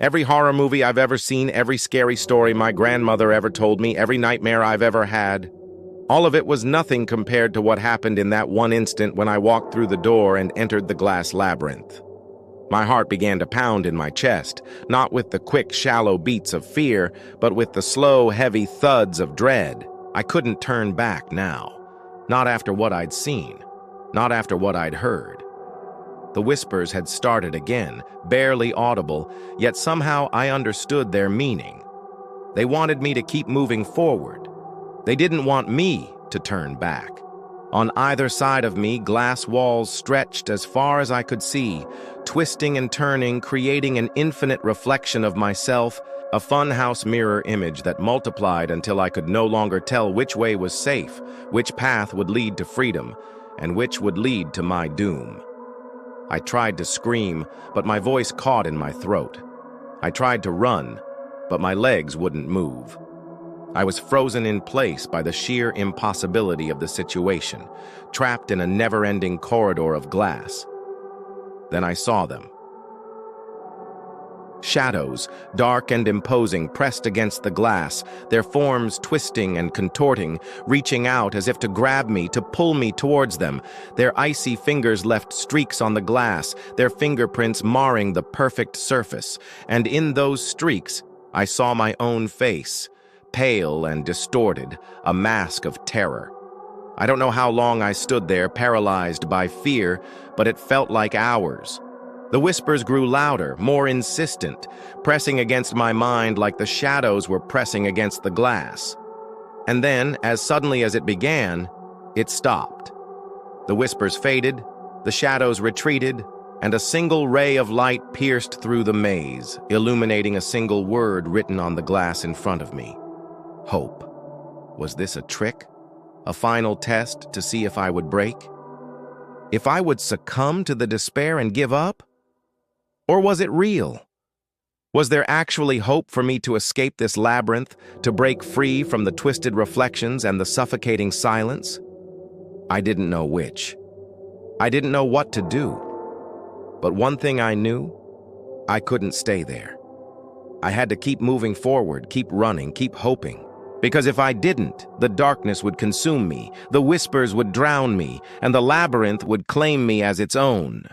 Every horror movie I've ever seen, every scary story my grandmother ever told me, every nightmare I've ever had. All of it was nothing compared to what happened in that one instant when I walked through the door and entered the Glass Labyrinth. My heart began to pound in my chest, not with the quick, shallow beats of fear, but with the slow, heavy thuds of dread. I couldn't turn back now. Not after what I'd seen. Not after what I'd heard. The whispers had started again, barely audible, yet somehow I understood their meaning. They wanted me to keep moving forward. They didn't want me to turn back. On either side of me, glass walls stretched as far as I could see, twisting and turning, creating an infinite reflection of myself, a funhouse mirror image that multiplied until I could no longer tell which way was safe, which path would lead to freedom, and which would lead to my doom. I tried to scream, but my voice caught in my throat. I tried to run, but my legs wouldn't move. I was frozen in place by the sheer impossibility of the situation, trapped in a never-ending corridor of glass. Then I saw them. Shadows, dark and imposing, pressed against the glass, their forms twisting and contorting, reaching out as if to grab me, to pull me towards them. Their icy fingers left streaks on the glass, their fingerprints marring the perfect surface. And in those streaks, I saw my own face, pale and distorted, a mask of terror. I don't know how long I stood there, paralyzed by fear, but it felt like hours. The whispers grew louder, more insistent, pressing against my mind like the shadows were pressing against the glass. And then, as suddenly as it began, it stopped. The whispers faded, the shadows retreated, and a single ray of light pierced through the maze, illuminating a single word written on the glass in front of me. Hope. Was this a trick? A final test to see if I would break? If I would succumb to the despair and give up? Or was it real? Was there actually hope for me to escape this labyrinth, to break free from the twisted reflections and the suffocating silence? I didn't know which. I didn't know what to do. But one thing I knew, I couldn't stay there. I had to keep moving forward, keep running, keep hoping. Because if I didn't, the darkness would consume me, the whispers would drown me, and the labyrinth would claim me as its own.